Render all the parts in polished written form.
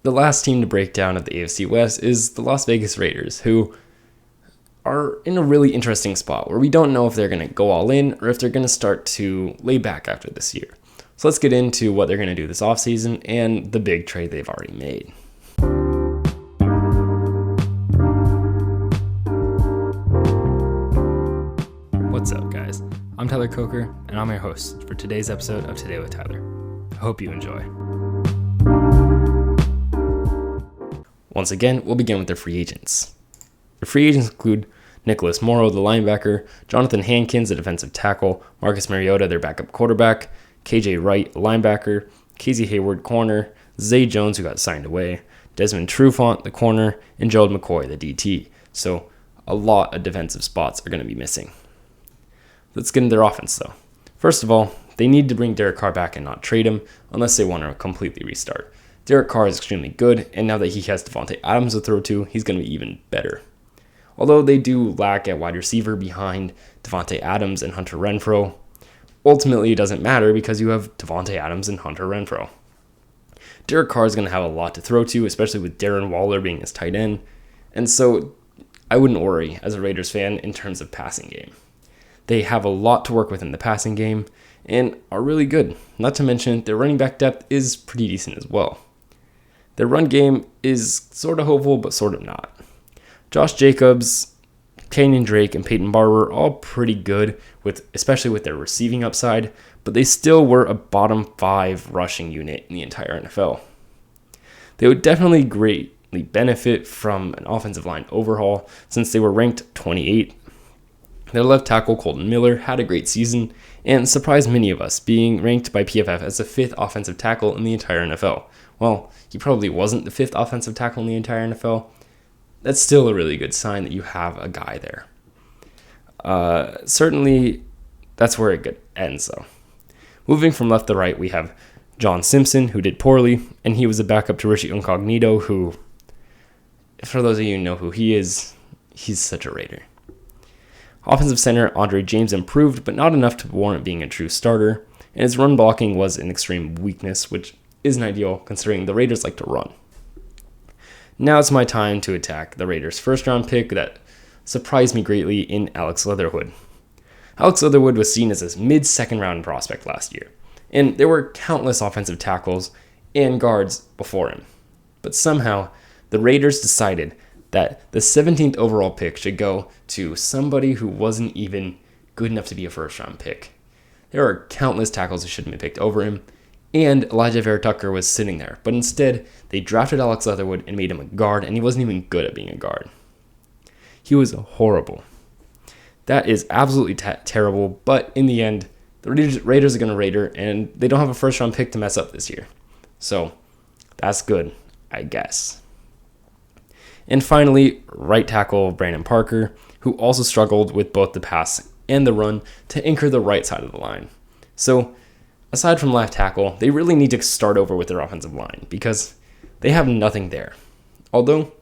the last team to break down at the AFC West is the Las Vegas Raiders, who are in a really interesting spot where we don't know if they're going to go all in or if they're going to start to lay back after this year. So let's get into what they're going to do this offseason and the big trade they've already made. What's up, guys? I'm Tyler Coker, and I'm your host for today's episode of Today with Tyler. I hope you enjoy. Once again, we'll begin with their free agents. The free agents include Nicholas Morrow, the linebacker, Jonathan Hankins, the defensive tackle, Marcus Mariota, their backup quarterback, KJ Wright, linebacker, Casey Hayward, corner, Zay Jones, who got signed away, Desmond Trufant, the corner, and Gerald McCoy, the DT. So a lot of defensive spots are going to be missing. Let's get into their offense, though. First of all, they need to bring Derek Carr back and not trade him unless they want to completely restart. Derek Carr is extremely good, and now that he has Devante Adams to throw to, he's going to be even better. Although they do lack at wide receiver behind Devante Adams and Hunter Renfrow, ultimately it doesn't matter because you have Devante Adams and Hunter Renfrow. Derek Carr is going to have a lot to throw to, especially with Darren Waller being his tight end, and so I wouldn't worry as a Raiders fan in terms of passing game. They have a lot to work with in the passing game and are really good. Not to mention their running back depth is pretty decent as well. Their run game is sort of hopeful, but sort of not. Josh Jacobs, Kenyon Drake, and Peyton Barber are all pretty good, especially with their receiving upside, but they still were a bottom 5 rushing unit in the entire NFL. They would definitely greatly benefit from an offensive line overhaul since they were ranked 28. Their left tackle, Colton Miller, had a great season and surprised many of us, being ranked by PFF as the 5th offensive tackle in the entire NFL. Well, he probably wasn't the 5th offensive tackle in the entire NFL. That's still a really good sign that you have a guy there. Certainly, that's where it ends, though. Moving from left to right, we have John Simpson, who did poorly, and he was a backup to Richie Incognito, who, for those of you who know who he is, he's such a Raider. Offensive center Andre James improved, but not enough to warrant being a true starter, and his run blocking was an extreme weakness, which isn't ideal considering the Raiders like to run. Now it's my time to attack the Raiders' first-round pick that surprised me greatly in Alex Leatherwood. Alex Leatherwood was seen as a mid-second-round prospect last year, and there were countless offensive tackles and guards before him. But somehow, the Raiders decided that the 17th overall pick should go to somebody who wasn't even good enough to be a first-round pick. There are countless tackles who should have been picked over him, and Elijah Vera-Tucker was sitting there. But instead, they drafted Alex Leatherwood and made him a guard, and he wasn't even good at being a guard. He was horrible. That is absolutely terrible, but in the end, the Raiders are going to Raider, and they don't have a first-round pick to mess up this year. So, that's good, I guess. And finally, right tackle Brandon Parker, who also struggled with both the pass and the run to anchor the right side of the line. So, aside from left tackle, they really need to start over with their offensive line because they have nothing there. Although,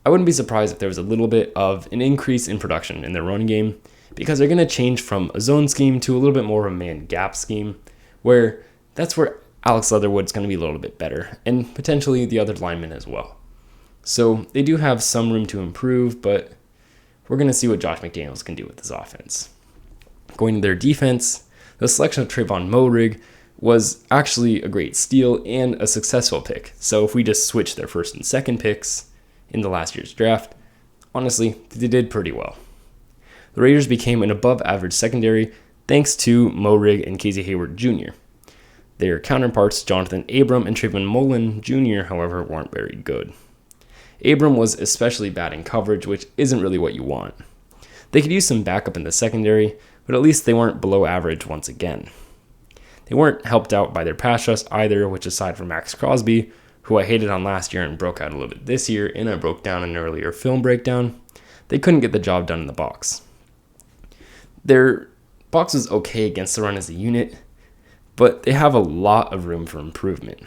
I wouldn't be surprised if there was a little bit of an increase in production in their run game because they're going to change from a zone scheme to a little bit more of a man gap scheme where that's where Alex Leatherwood's going to be a little bit better and potentially the other linemen as well. So they do have some room to improve, but we're going to see what Josh McDaniels can do with this offense. Going to their defense, the selection of Trayvon Moehrig was actually a great steal and a successful pick. So if we just switch their first and second picks in the last year's draft, honestly, they did pretty well. The Raiders became an above-average secondary thanks to Moehrig and Casey Hayward Jr. Their counterparts, Jonathan Abram and Trayvon Mullen Jr., however, weren't very good. Abram was especially bad in coverage, which isn't really what you want. They could use some backup in the secondary, but at least they weren't below average once again. They weren't helped out by their pass rush either, which aside from Max Crosby, who I hated on last year and broke out a little bit this year, and I broke down an earlier film breakdown, they couldn't get the job done in the box. Their box was okay against the run as a unit, but they have a lot of room for improvement.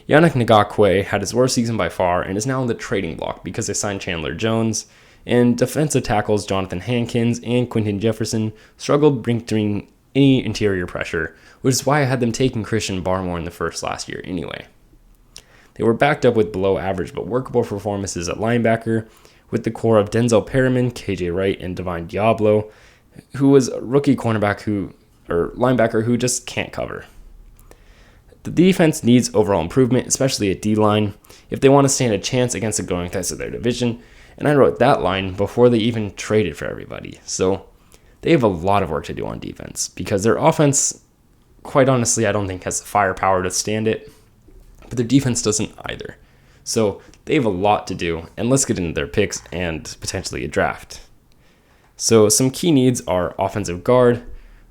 Yannick Ngakoue had his worst season by far and is now in the trading block because they signed Chandler Jones, and defensive tackles Jonathan Hankins and Quinton Jefferson struggled bringing any interior pressure, which is why I had them taking Christian Barmore in the first last year anyway. They were backed up with below average but workable performances at linebacker with the core of Denzel Perriman, KJ Wright, and Divine Diablo, who was a rookie linebacker who just can't cover. The defense needs overall improvement, especially at D-line, if they want to stand a chance against the growing threats of their division, and I wrote that line before they even traded for everybody. So they have a lot of work to do on defense because their offense, quite honestly, I don't think has the firepower to stand it, but their defense doesn't either. So they have a lot to do, and let's get into their picks and potentially a draft. So some key needs are offensive guard,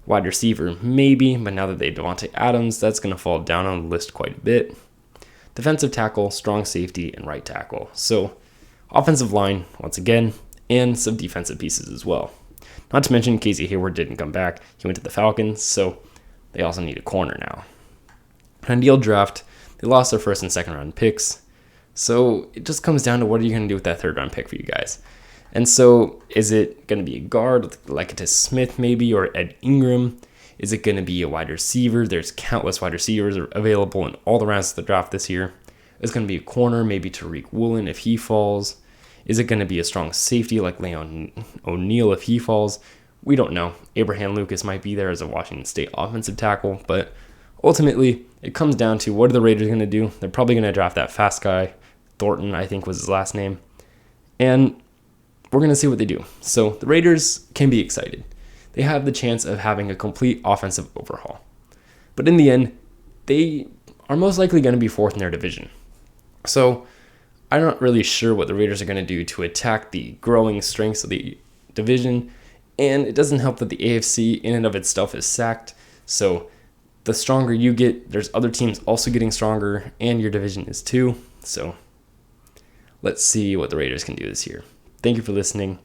wide receiver, maybe, but now that they have Devante Adams, that's going to fall down on the list quite a bit. Defensive tackle, strong safety, and right tackle. So offensive line, once again, and some defensive pieces as well. Not to mention Casey Hayward didn't come back. He went to the Falcons, so they also need a corner now. An ideal draft, they lost their first and second round picks. So it just comes down to what are you going to do with that third round pick for you guys? And so is it going to be a guard like Atis Smith maybe, or Ed Ingram? Is it going to be a wide receiver? There's countless wide receivers available in all the rounds of the draft this year. Is it going to be a corner, maybe Tariq Woolen if he falls? Is it going to be a strong safety like Leon O'Neal if he falls? We don't know. Abraham Lucas might be there as a Washington State offensive tackle, but ultimately it comes down to what are the Raiders going to do? They're probably going to draft that fast guy. Thornton, I think was his last name. And we're going to see what they do. So the Raiders can be excited. They have the chance of having a complete offensive overhaul. But in the end, they are most likely going to be fourth in their division. So I'm not really sure what the Raiders are going to do to attack the growing strengths of the division. And it doesn't help that the AFC in and of itself is stacked. So the stronger you get, there's other teams also getting stronger, and your division is too. So let's see what the Raiders can do this year. Thank you for listening.